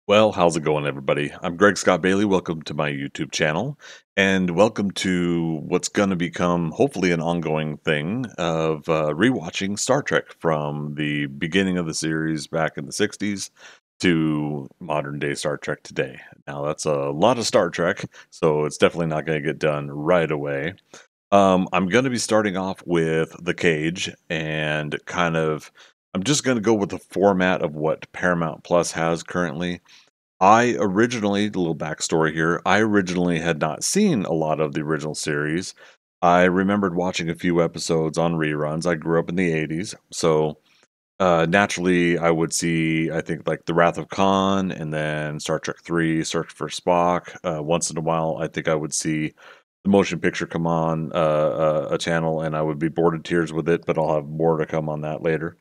Well, how's it going, everybody? I'm Greg Scott Bailey. Welcome to my YouTube channel, and welcome to what's going to become hopefully an ongoing thing of rewatching Star Trek from the beginning of the series back in the 60s to modern day Star Trek today. Now, that's a lot of Star Trek, so it's definitely not going to get done right away. I'm going to be starting off with The Cage and I'm just going to go with the format of what Paramount Plus has currently. A little backstory here, I originally had not seen a lot of the original series. I remembered watching a few episodes on reruns. I grew up in the 80s, so naturally I would see, I think, like The Wrath of Khan and then Star Trek 3, Search for Spock. Once in a while, I think I would see the motion picture come on a channel and I would be bored to tears with it, but I'll have more to come on that later.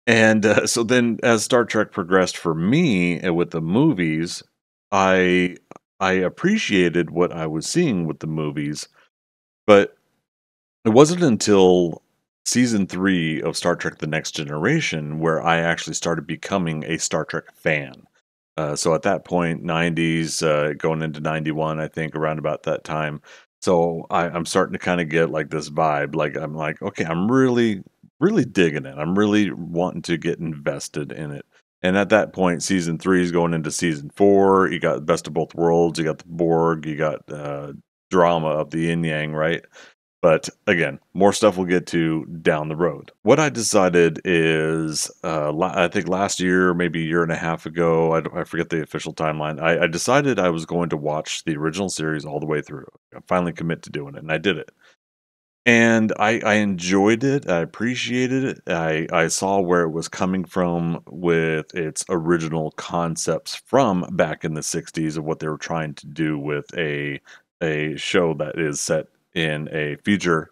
And, so then as Star Trek progressed for me, with the movies, I I appreciated what I was seeing with the movies, but it wasn't until season 3 of Star Trek: The Next Generation where I actually started becoming a Star Trek fan. So at that point, 90s, going into 91, I think, around about that time. So I'm starting to kinda get, like, this vibe, like, I'm like, "Okay, I'm really digging it. I'm really wanting to get invested in it." And at that point, season 3 is going into season 4, you got Best of Both Worlds, you got the Borg, you got, drama of the yin yang, right? But again, more stuff we'll get to down the road. What I decided is, I think last year, maybe a year and a half ago, I forget the official timeline. I decided I was going to watch the original series all the way through. I finally commit to doing it, and I did it. And I enjoyed it. I appreciated it. I saw where it was coming from with its original concepts from back in the 60s of what they were trying to do with a show that is set in a future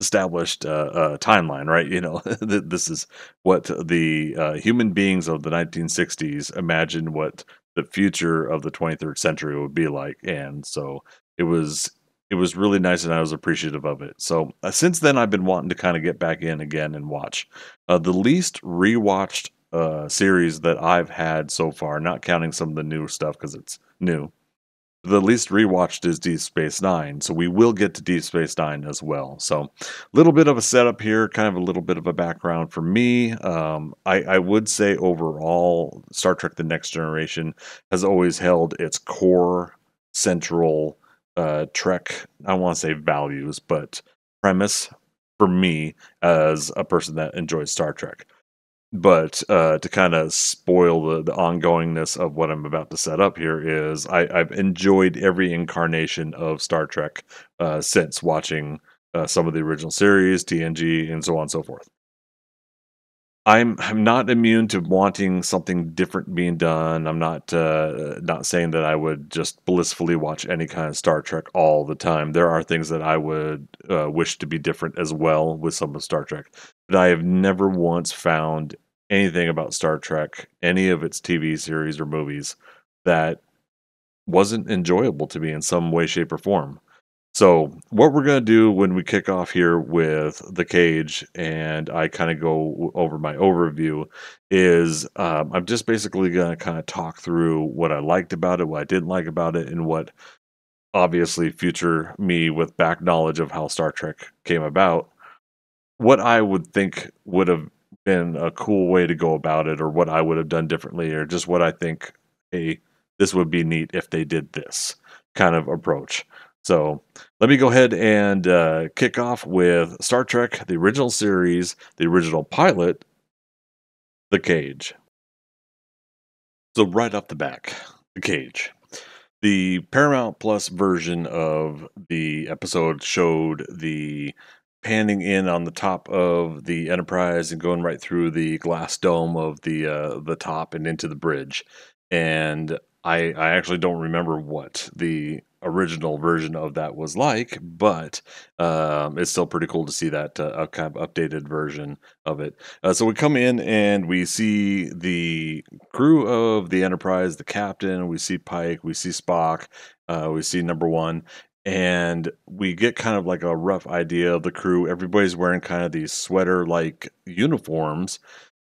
established timeline, right? You know, this is what the human beings of the 1960s imagined what the future of the 23rd century would be like, and so it was it was really nice, and I was appreciative of it. So since then, I've been wanting to kind of get back in again and watch. The least rewatched series that I've had so far, not counting some of the new stuff because it's new, the least rewatched is Deep Space Nine, so we will get to Deep Space Nine as well. So, a little bit of a setup here, kind of a little bit of a background for me. I would say overall, Star Trek: The Next Generation has always held its core central Trek. I don't want to say values, but premise for me as a person that enjoys Star Trek. But, to kinda spoil the ongoingness of what I'm about to set up here is I've enjoyed every incarnation of Star Trek, since watching, some of the original series, TNG, and so on and so forth. I'm not immune to wanting something different being done. I'm not saying that I would just blissfully watch any kind of Star Trek all the time. There are things that I would, wish to be different as well with some of Star Trek, but I have never once found anything about Star Trek, any of its TV series or movies, that wasn't enjoyable to me in some way, shape, or form. So, what we're gonna do when we kick off here with The Cage, and I kinda go over my overview, is, I'm just basically gonna kinda talk through what I liked about it, what I didn't like about it, and what obviously future me with back knowledge of how Star Trek came about, what I would think would have been a cool way to go about it, or what I would have done differently, or just what I think, "Hey, this would be neat if they did this," kind of approach. So, let me go ahead and, kick off with Star Trek, the original series, the original pilot, The Cage. So, right off the back, The Cage. The Paramount Plus version of the episode showed the panning in on the top of the Enterprise and going right through the glass dome of the top and into the bridge. And I actually don't remember what the original version of that was like, but it's still pretty cool to see that kind of updated version of it. So we come in and we see the crew of the Enterprise, the captain, we see Pike, we see Spock, we see number one, and we get kind of like a rough idea of the crew. Everybody's wearing kind of these sweater like uniforms.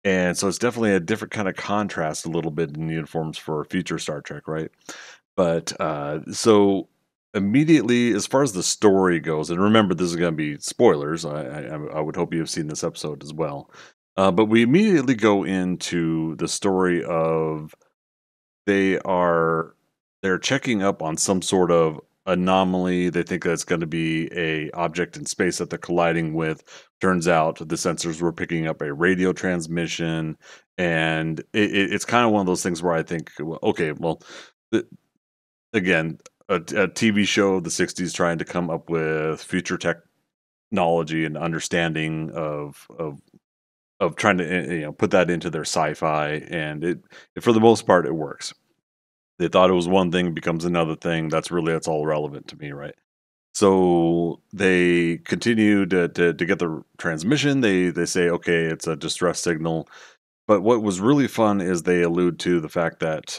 And so it's definitely a different kind of contrast a little bit in the uniforms for future Star Trek, right? But so immediately, as far as the story goes, and remember, this is going to be spoilers. I would hope you have seen this episode as well. But we immediately go into the story of they are they're checking up on some sort of anomaly. They think that's going to be a object in space that they're colliding with. Turns out the sensors were picking up a radio transmission, and it's kind of one of those things where I think, well, okay, well, th- again, a TV show of the '60s trying to come up with future technology and understanding of trying to put that into their sci-fi, and it for the most part it works. They thought it was one thing, becomes another thing. That's all relevant to me, right? So they continue to get the transmission. They say, okay, it's a distress signal. But what was really fun is they allude to the fact that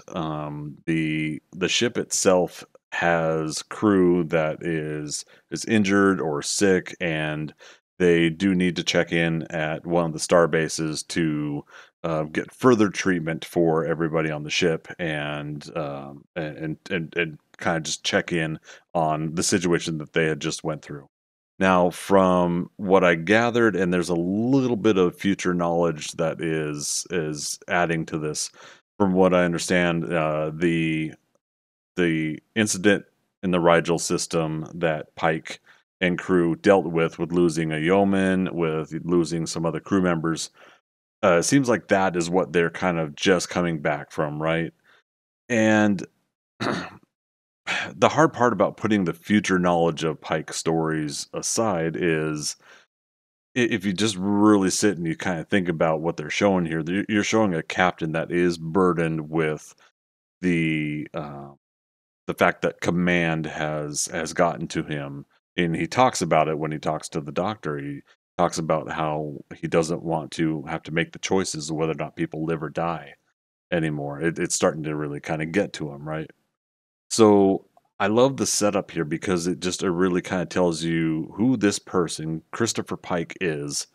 the ship itself has crew that is injured or sick, and they do need to check in at one of the star bases to get further treatment for everybody on the ship, and kind of just check in on the situation that they had just went through. Now, from what I gathered, and there's a little bit of future knowledge that is adding to this. From what I understand, the incident in the Rigel system that Pike and crew dealt with losing a yeoman, with losing some other crew members, it seems like that is what they're kind of just coming back from, right? And the hard part about putting the future knowledge of Pike stories aside is if you just really sit and you kind of think about what they're showing here, you're showing a captain that is burdened with the uh, the fact that command has gotten to him, and he talks about it when he talks to the doctor. He talks about how he doesn't want to have to make the choices of whether or not people live or die anymore. It's starting to really kind of get to him, right? So I love the setup here because it really kind of tells you who this person, Christopher Pike, is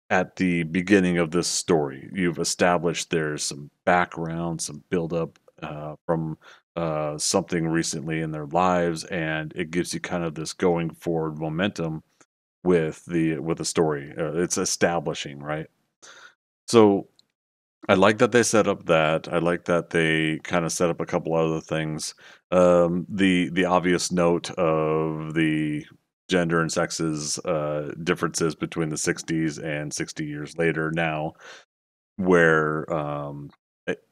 at the beginning of this story. You've established there's some background, some buildup from something recently in their lives, and it gives you kind of this going forward momentum with the story. It's establishing, right? So I like that they set up that. I like that they kind of set up a couple other things. The obvious note of the gender and sexes differences between the '60s and 60 years later now, where it,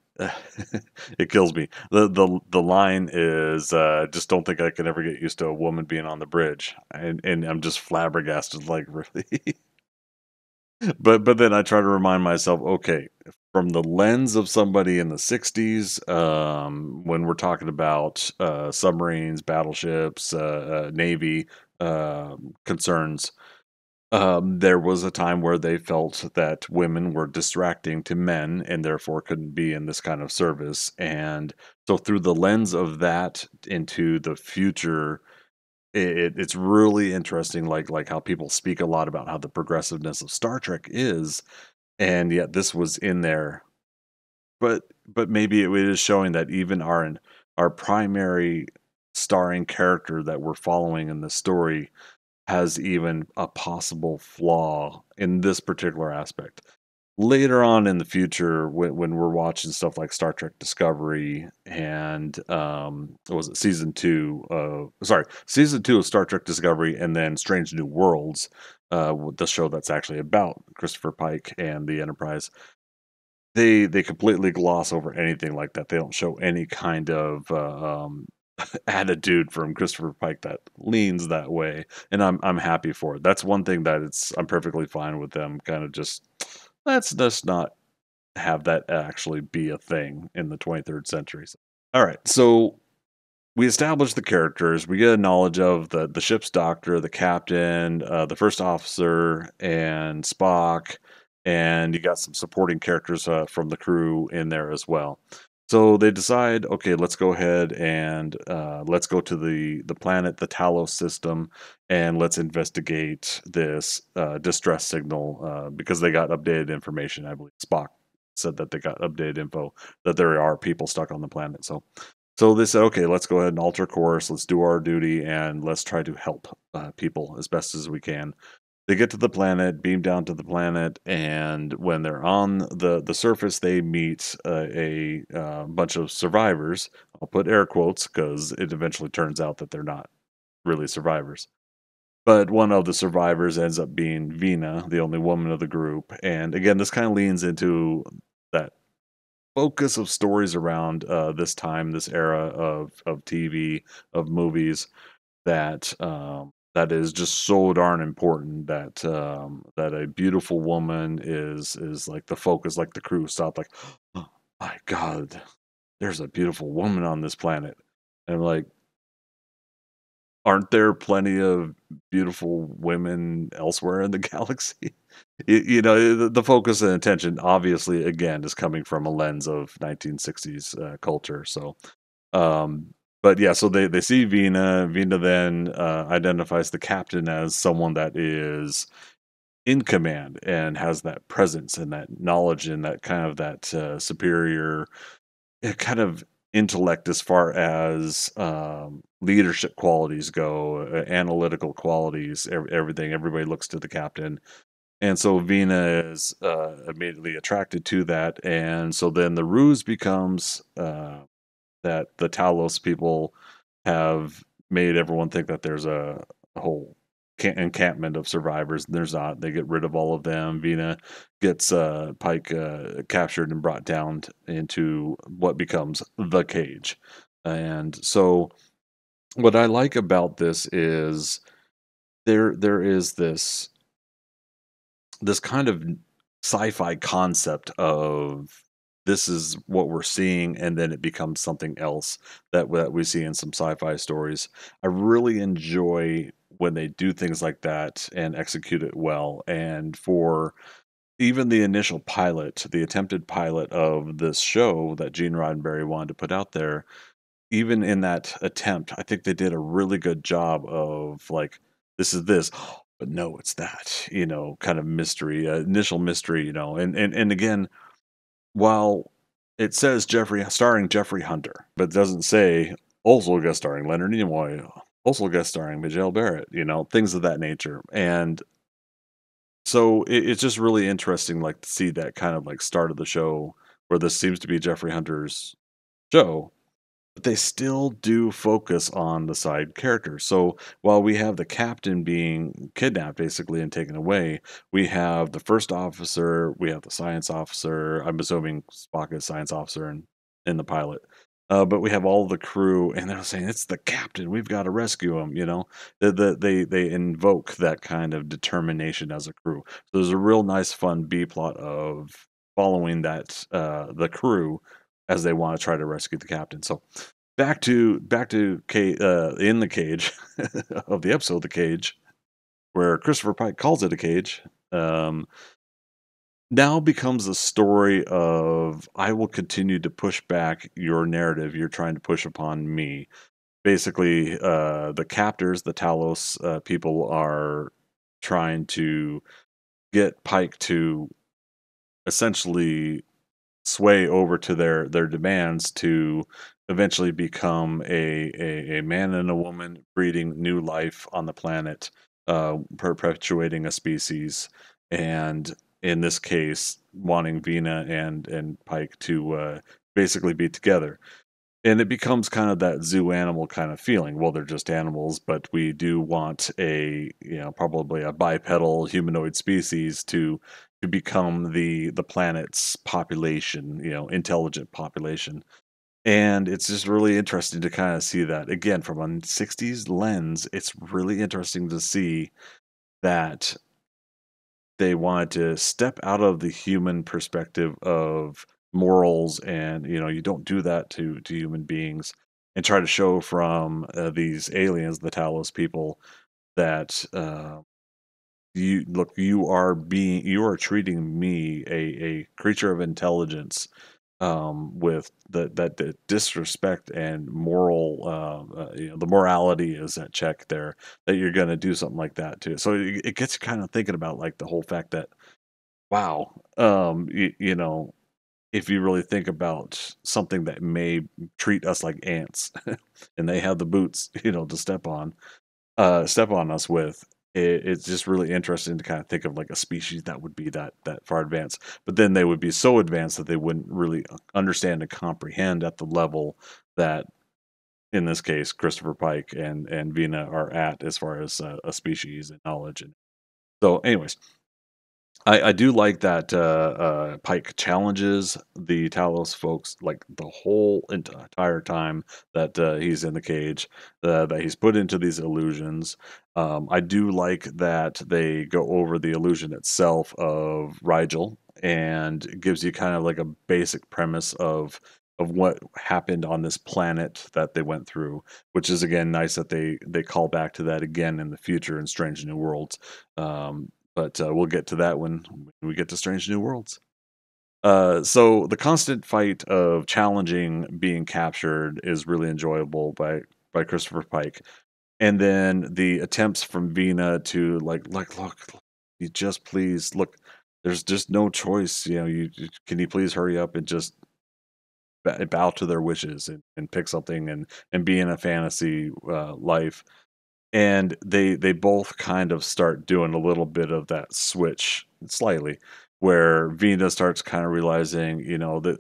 it kills me. The line is just don't think I can ever get used to a woman being on the bridge, and I'm just flabbergasted. Like, really? But then I try to remind myself, okay, from the lens of somebody in the '60s, when we're talking about submarines, battleships, Navy concerns, there was a time where they felt that women were distracting to men and therefore couldn't be in this kind of service. And so, through the lens of that into the future, it's really interesting, like how people speak a lot about how the progressiveness of Star Trek is, and yet this was in there. But maybe it is showing that even our primary starring character that we're following in the story has even a possible flaw in this particular aspect. Later on in the future, when we're watching stuff like Star Trek Discovery and what was it, season two of Star Trek Discovery, and then Strange New Worlds, the show that's actually about Christopher Pike and the Enterprise, they completely gloss over anything like that. They don't show any kind of attitude from Christopher Pike that leans that way, and I'm happy for it. That's one thing that I'm perfectly fine with them kind of just let's just not have that actually be a thing in the 23rd century. All right, so we establish the characters. We get a knowledge of the ship's doctor, the captain, the first officer, and Spock, and you got some supporting characters from the crew in there as well. So they decide, okay, let's go ahead and let's go to the planet, the Talos system, and let's investigate this distress signal because they got updated information. I believe Spock said that they got updated info that there are people stuck on the planet. So they said, okay, let's go ahead and alter course. Let's do our duty and let's try to help people as best as we can. They get to the planet, beam down to the planet, and when they're on the surface, they meet bunch of survivors. I'll put air quotes because it eventually turns out that they're not really survivors. But one of the survivors ends up being Vina, the only woman of the group. And again, this kind of leans into that focus of stories around this time, this era of TV, of movies that is just so darn important that a beautiful woman is like the focus, like the crew stopped, like, oh my God, there's a beautiful woman on this planet. And I'm like, aren't there plenty of beautiful women elsewhere in the galaxy? The focus and attention, obviously, again, is coming from a lens of 1960s culture. So um, but yeah, so they see Vina. Vina then identifies the captain as someone that is in command and has that presence and that knowledge and that kind of that superior kind of intellect as far as leadership qualities go, analytical qualities, everything. Everybody looks to the captain. And so Vina is immediately attracted to that. And so then the ruse becomes that the Talos people have made everyone think that there's a whole encampment of survivors. There's not. They get rid of all of them. Vina gets Pike captured and brought down into what becomes the cage. And so, what I like about this is there is this kind of sci-fi concept of this is what we're seeing and then it becomes something else that we see in some sci-fi stories. I really enjoy when they do things like that and execute it well. And for even the initial pilot, the attempted pilot of this show that Gene Roddenberry wanted to put out there, even in that attempt, I think they did a really good job of like, this is this, but no, it's that, kind of mystery, initial mystery, and again, while it says starring Jeffrey Hunter, but it doesn't say also guest starring Leonard Nimoy, also guest starring Majel Barrett, things of that nature. And so it's just really interesting, like to see that kind of like start of the show where this seems to be Jeffrey Hunter's show, but they still do focus on the side characters. So while we have the captain being kidnapped basically and taken away, we have the first officer, we have the science officer. I'm assuming Spock is science officer in the pilot. But we have all the crew, and they're saying it's the captain. We've got to rescue him. They invoke that kind of determination as a crew. So there's a real nice, fun B plot of following that the crew as they want to try to rescue the captain. So in the cage of the episode, the cage, where Christopher Pike calls it a cage, um, now becomes a story of I will continue to push back your narrative you're trying to push upon me. Basically, the captors, the Talos people, are trying to get Pike to essentially sway over to their demands to eventually become a man and a woman breeding new life on the planet, perpetuating a species, and in this case, wanting Vina and Pike to basically be together. And it becomes kind of that zoo animal kind of feeling. Well, they're just animals, but we do want probably a bipedal humanoid species to become the planet's population, intelligent population. And it's just really interesting to kind of see that again from a 60s lens. It's really interesting to see that they wanted to step out of the human perspective of morals and you don't do that to human beings and try to show from these aliens, the Talos people, that you are treating me, a creature of intelligence, with the disrespect and moral, the morality is at check there, that you're going to do something like that too. So it gets you kind of thinking about like the whole fact that, wow, if you really think about something that may treat us like ants, and they have the boots, to step on us with. It's just really interesting to kind of think of like a species that would be that far advanced, but then they would be so advanced that they wouldn't really understand and comprehend at the level that, in this case, Christopher Pike and Vina are at as far as a species and knowledge. And so, anyways, I do like that Pike challenges the Talos folks like the whole entire time that he's in the cage, that he's put into these illusions. I do like that they go over the illusion itself of Rigel, and it gives you kind of like a basic premise of what happened on this planet that they went through, which is again nice that they call back to that again in the future in Strange New Worlds. But we'll get to that when we get to Strange New Worlds. So the constant fight of challenging being captured is really enjoyable by Christopher Pike, and then the attempts from Vina to look, you just please look. There's just no choice. Can you please hurry up and just bow to their wishes and pick something and be in a fantasy life. And they both kind of start doing a little bit of that switch slightly, where Vina starts kind of realizing, that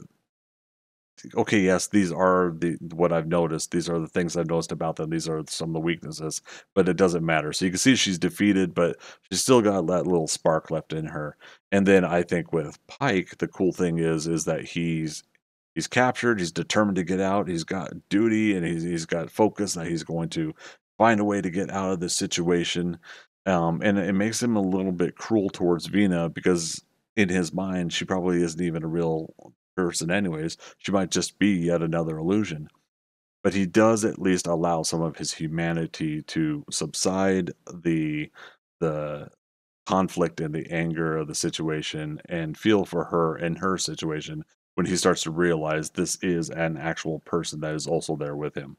okay, yes, these are the what I've noticed. These are the things I've noticed about them. These are some of the weaknesses, but it doesn't matter. So you can see she's defeated, but she's still got that little spark left in her. And then I think with Pike, the cool thing is that he's captured. He's determined to get out. He's got duty and he's got focus that he's going to find a way to get out of this situation. And it makes him a little bit cruel towards Vina because in his mind, she probably isn't even a real person, anyways. She might just be yet another illusion. But he does at least allow some of his humanity to subside the conflict and the anger of the situation and feel for her and her situation when he starts to realize this is an actual person that is also there with him.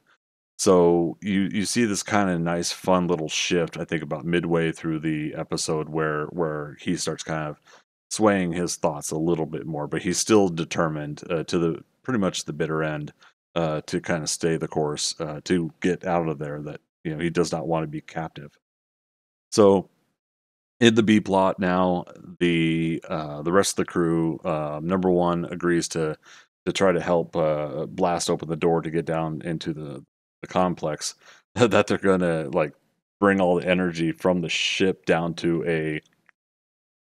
So you see this kind of nice, fun little shift. I think about midway through the episode where he starts kind of swaying his thoughts a little bit more, but he's still determined to the pretty much the bitter end to kind of stay the course to get out of there. That he does not want to be captive. So in the B plot now, the rest of the crew, number one, agrees to try to help blast open the door to get down into the complex. That they're gonna like bring all the energy from the ship down to a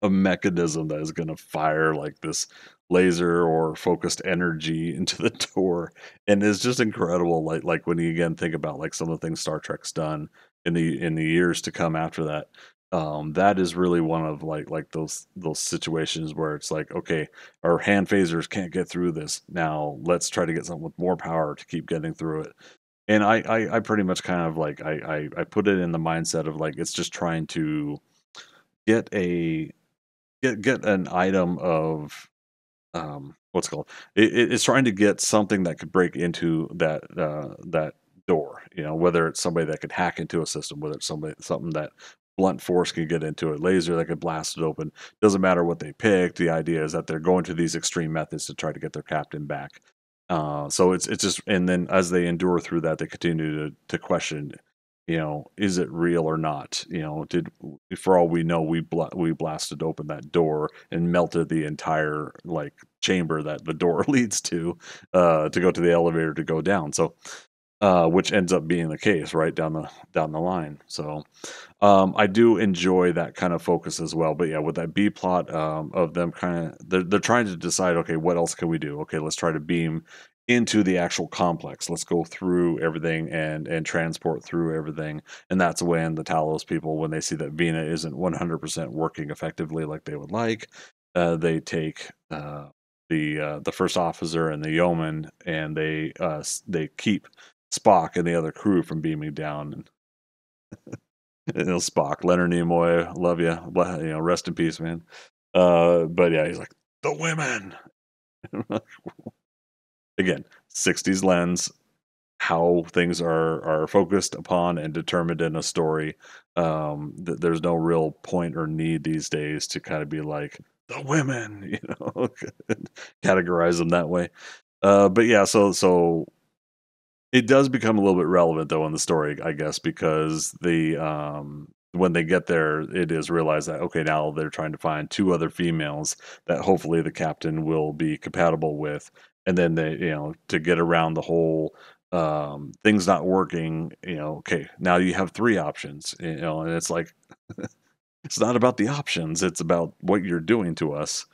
mechanism that is going to fire like this laser or focused energy into the door, and it's just incredible. Like when you again think about like some of the things Star Trek's done in the years to come after that. That is really one of like those situations where it's like, okay, our hand phasers can't get through this. Now let's try to get something with more power to keep getting through it. And I pretty much kind of like I put it in the mindset of like it's just trying to get a get an item of what's it called it's trying to get something that could break into that door, whether it's somebody that could hack into a system, whether it's something that blunt force can get into a laser that could blast it open. Doesn't matter what they pick, the idea is that they're going to these extreme methods to try to get their captain back. So it's just, and then as they endure through that, they continue to question, is it real or not? Did, for all we know, we blasted open that door and melted the entire like chamber that the door leads to go to the elevator to go down. So, which ends up being the case right down the line. So, I do enjoy that kind of focus as well. But yeah, with that B plot of them kind of they're trying to decide, okay, what else can we do? Okay, let's try to beam into the actual complex. Let's go through everything and transport through everything. And that's when the Talos people, when they see that Vina isn't 100% working effectively like they would like, they take the first officer and the yeoman, and they keep Spock and the other crew from beaming down. Spock, Leonard Nimoy, love you, rest in peace, man. But yeah, he's like the women. again, 60s lens, how things are focused upon and determined in a story. There's no real point or need these days to kind of be like the women, categorize them that way. But yeah, so it does become a little bit relevant though in the story, I guess, because when they get there, it is realized that okay, now they're trying to find two other females that hopefully the captain will be compatible with, and then they, to get around the whole things not working, okay, now you have three options, and it's like it's not about the options, it's about what you're doing to us.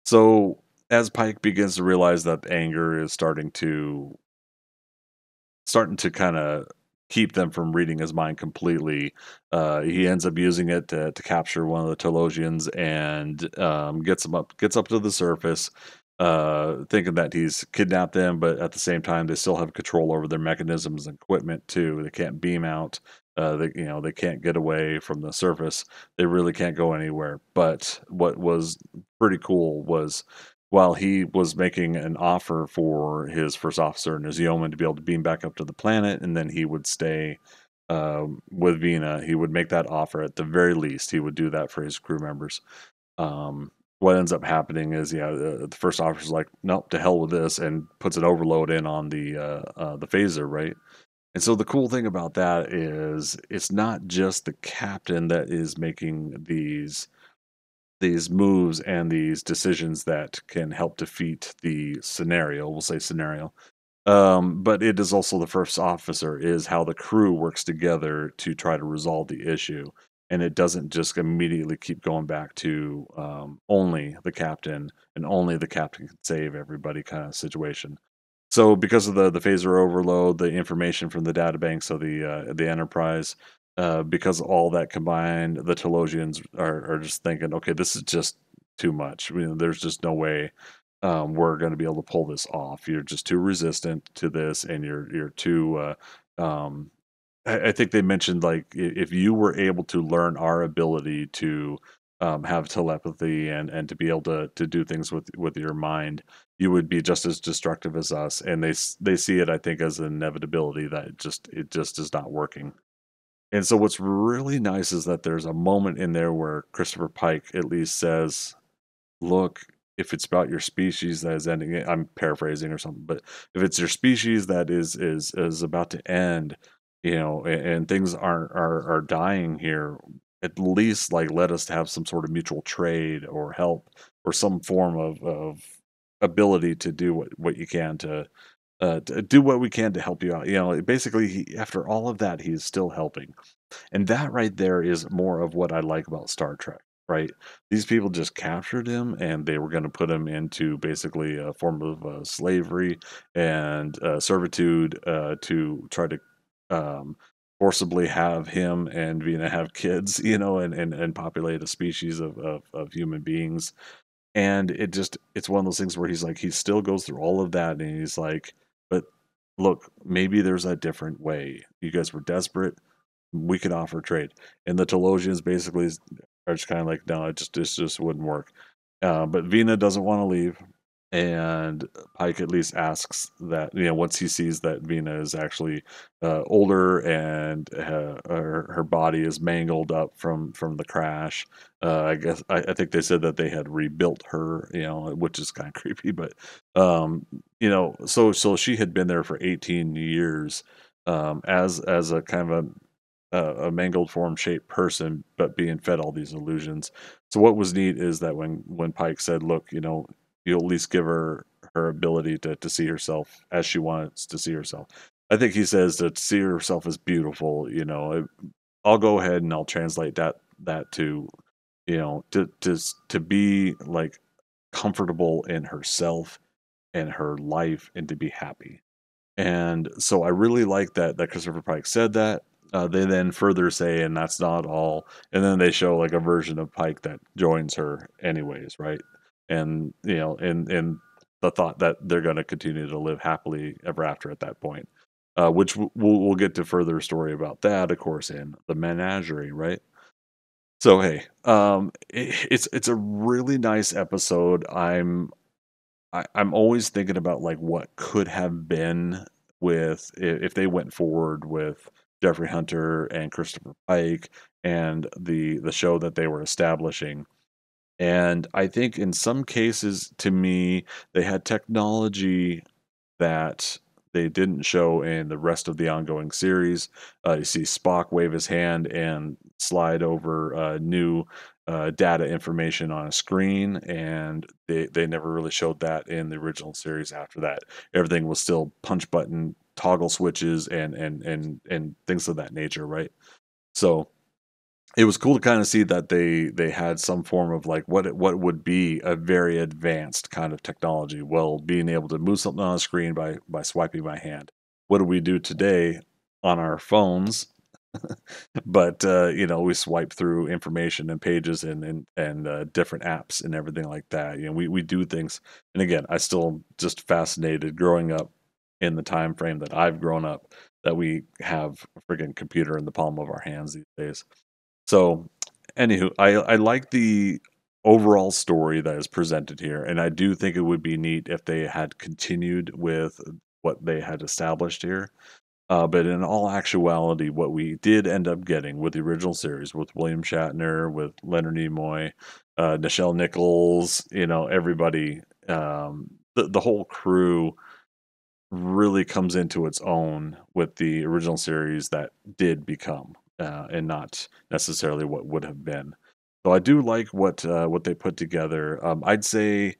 So as Pike begins to realize that anger is starting to kinda keep them from reading his mind completely. He ends up using it to capture one of the Telosians and, gets up to the surface, thinking that he's kidnapped them, but at the same time, they still have control over their mechanisms and equipment too. They can't beam out, they can't get away from the surface. They really can't go anywhere. But what was pretty cool was while he was making an offer for his first officer and his yeoman to be able to beam back up to the planet, and then he would stay with Vina. He would make that offer at the very least. He would do that for his crew members. What ends up happening is, yeah, the first officer's like, nope, to hell with this, and puts an overload in on the phaser, right? And so the cool thing about that is it's not just the captain that is making these moves and these decisions that can help defeat the scenario. We'll say scenario. But it is also the first officer is how the crew works together to try to resolve the issue. And it doesn't just immediately keep going back to only the captain and only the captain can save everybody kind of situation. So because of the phaser overload, the information from the databanks of the Enterprise, because of all that combined, the Telosians are just thinking, okay, this is just too much. There's just no way we're going to be able to pull this off. You're just too resistant to this, and you're too. I think they mentioned like if you were able to learn our ability to have telepathy and to be able to do things with your mind, you would be just as destructive as us. And they see it, I think, as an inevitability that it just is not working. And so what's really nice is that there's a moment in there where Christopher Pike at least says, look, if it's about your species that is ending it, I'm paraphrasing or something, but if it's your species that is about to end, and things are dying here, at least like let us have some sort of mutual trade or help or some form of ability to do what you can to do what we can to help you out. Basically, after all of that, he's still helping. And that right there is more of what I like about Star Trek, right? These people just captured him and they were going to put him into basically a form of slavery and servitude to try to um, forcibly have him and Vina have kids, and populate a species of human beings. And it's one of those things where he's like, he still goes through all of that and he's like, but look, maybe there's a different way. You guys were desperate, we could offer trade. And the Telosians basically are just kind of like, no, this just wouldn't work. But Vina doesn't want to leave, and Pike at least asks that once he sees that Vina is actually older and her body is mangled up from the crash. I guess I think they said that they had rebuilt her, which is kind of creepy, but so she had been there for 18 years as a kind of a mangled form shaped person, but being fed all these illusions. So what was neat is that when Pike said, "Look, you'll at least give her ability to see herself as she wants to see herself." I think he says to see herself as beautiful. I'll go ahead and I'll translate that to to be like comfortable in herself and her life and to be happy. And so I really like that Christopher Pike said that. They then further say, and that's not all. And then they show like a version of Pike that joins her anyways, right? And and the thought that they're going to continue to live happily ever after at that point, which we'll get to further story about that, of course, in the menagerie, right? So hey, it's a really nice episode. I'm always thinking about, like, what could have been with if they went forward with Jeffrey Hunter and Christopher Pike and the show that they were establishing. And I think in some cases, to me, they had technology that they didn't show in the rest of the ongoing series. You see Spock wave his hand and slide over new data information on a screen, and they never really showed that in the original series. After that, everything was still punch button toggle switches and things of that nature, right? So it was cool to kind of see that they had some form of like what would be a very advanced kind of technology. Well, being able to move something on a screen by swiping my hand. What do we do today on our phones? But we swipe through information and pages and different apps and everything like that. We do things. And again, I still just fascinated growing up in the time frame that I've grown up that we have a friggin' computer in the palm of our hands these days. So, anywho, I like the overall story that is presented here, and I do think it would be neat if they had continued with what they had established here. But in all actuality, what we did end up getting with the original series, with William Shatner, with Leonard Nimoy, Nichelle Nichols, everybody, the whole crew really comes into its own with the original series that did become, and not necessarily what would have been. So I do like what they put together. I'd say,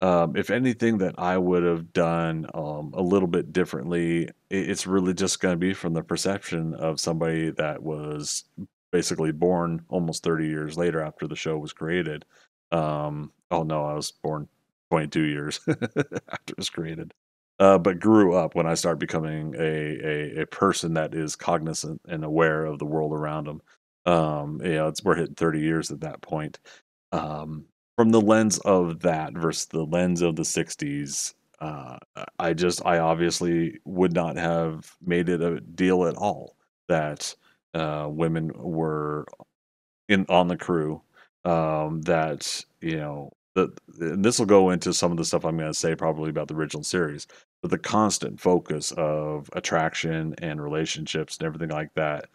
if anything that I would have done a little bit differently, it's really just going to be from the perception of somebody that was basically born almost 30 years later after the show was created. Oh no, I was born 22 years after it was created, but grew up when I start becoming a person that is cognizant and aware of the world around them. We're hitting 30 years at that point. From the lens of that versus the lens of the 60s, I obviously would not have made it a deal at all that women were in on the crew, that and this will go into some of the stuff I'm going to say probably about the original series, but the constant focus of attraction and relationships and everything like that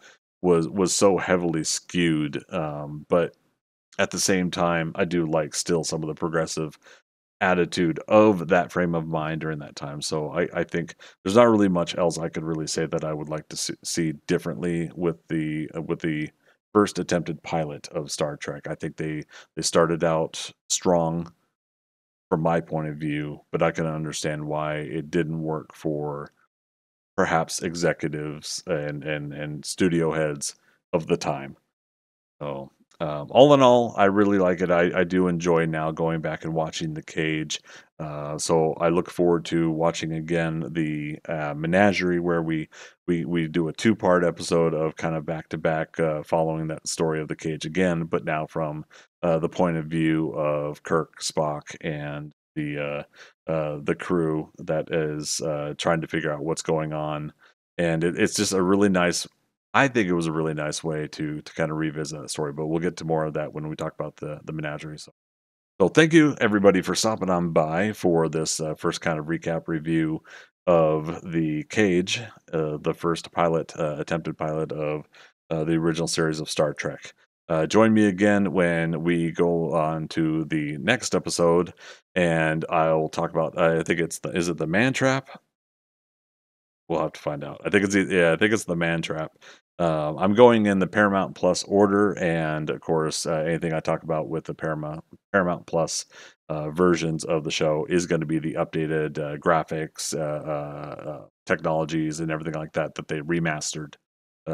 was so heavily skewed. But at the same time, I do like still some of the progressive attitude of that frame of mind during that time. So I think there's not really much else I could really say that I would like to see differently with the first attempted pilot of Star Trek. I think they started out strong from my point of view, but I can understand why it didn't work for perhaps executives and studio heads of the time. So, all in all, I really like it. I do enjoy now going back and watching The Cage. So I look forward to watching again the Menagerie, where we do a two-part episode of kind of back to back, following that story of The Cage again, but now from the point of view of Kirk, Spock, and the crew that is trying to figure out what's going on. And it's just a really nice, I think it was a really nice way to kind of revisit that story, but we'll get to more of that when we talk about the menagerie. So thank you everybody for stopping on by for this first kind of recap review of The Cage, the first pilot, attempted pilot of the original series of Star Trek. Join me again when we go on to the next episode, and I'll talk about. I think is it the Man Trap? We'll have to find out. I think I think it's the Man Trap. I'm going in the Paramount Plus order, and of course, anything I talk about with the Paramount Plus versions of the show is going to be the updated graphics, technologies, and everything like that that they remastered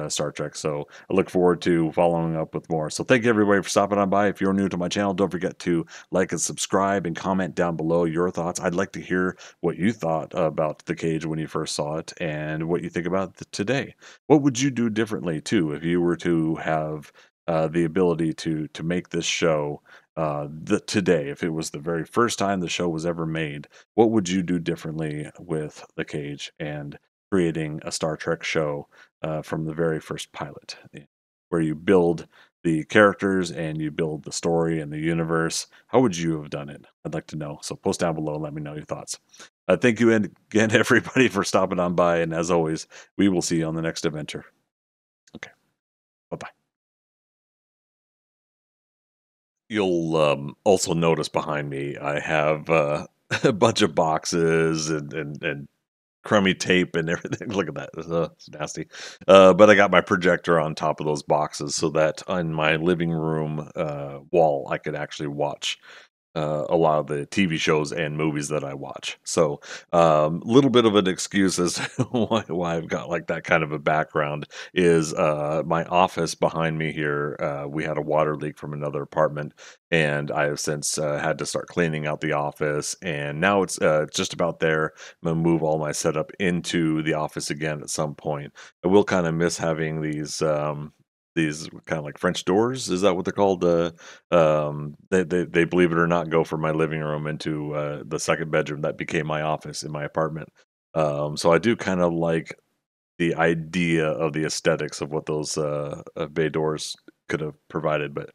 Star Trek. So I look forward to following up with more. So thank you everybody for stopping on by. If you're new to my channel, don't forget to like and subscribe and comment down below your thoughts. I'd like to hear what you thought about The Cage when you first saw it and what you think about it today. What would you do differently too if you were to have the ability to make this show today? If it was the very first time the show was ever made, what would you do differently with The Cage and creating a Star Trek show from the very first pilot, where you build the characters and you build the story and the universe, how would you have done it? I'd like to know. So post down below and let me know your thoughts. Thank you again, everybody, for stopping on by. And as always, we will see you on the next adventure. Okay. Bye bye. You'll also notice behind me, I have a bunch of boxes and crummy tape and everything. Look at that. It's nasty. But I got my projector on top of those boxes so that on my living room wall, I could actually watch a lot of the TV shows and movies that I watch. So, little bit of an excuse as to why I've got like that kind of a background is my office behind me here. We had a water leak from another apartment, and I have since had to start cleaning out the office, and now it's just about there. I'm gonna move all my setup into the office again at some point. I will kind of miss having these kind of like French doors. Is that what they're called? They believe it or not go from my living room into the second bedroom that became my office in my apartment. So I do kind of like the idea of the aesthetics of what those bay doors could have provided, but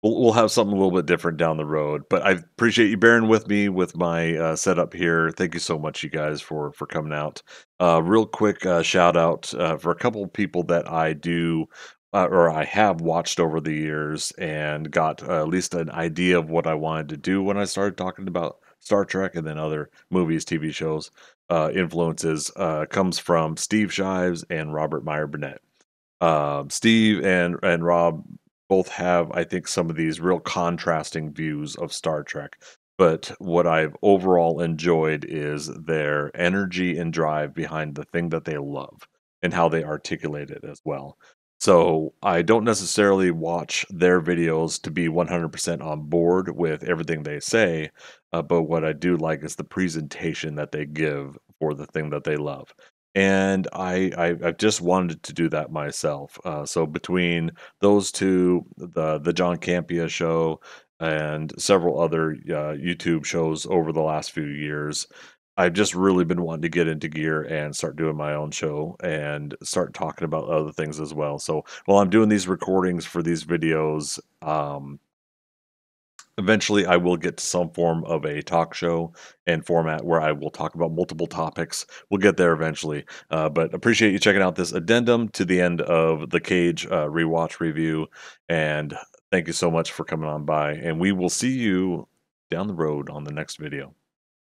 we'll have something a little bit different down the road. But I appreciate you bearing with me with my setup here. Thank you so much, you guys, for coming out. Real quick shout out for a couple of people that I do or I have watched over the years and got at least an idea of what I wanted to do when I started talking about Star Trek and then other movies, TV shows. Influences comes from Steve Shives and Robert Meyer Burnett. Steve and Rob both have, I think, some of these real contrasting views of Star Trek. But what I've overall enjoyed is their energy and drive behind the thing that they love and how they articulate it as well. So I don't necessarily watch their videos to be 100% on board with everything they say, but what I do like is the presentation that they give for the thing that they love. And I've just wanted to do that myself. So between those two, the John Campea show, and several other YouTube shows over the last few years, I've just really been wanting to get into gear and start doing my own show and start talking about other things as well. So while I'm doing these recordings for these videos, eventually, I will get to some form of a talk show and format where I will talk about multiple topics. We'll get there eventually. But appreciate you checking out this addendum to the end of the Cage rewatch review. And thank you so much for coming on by. And we will see you down the road on the next video.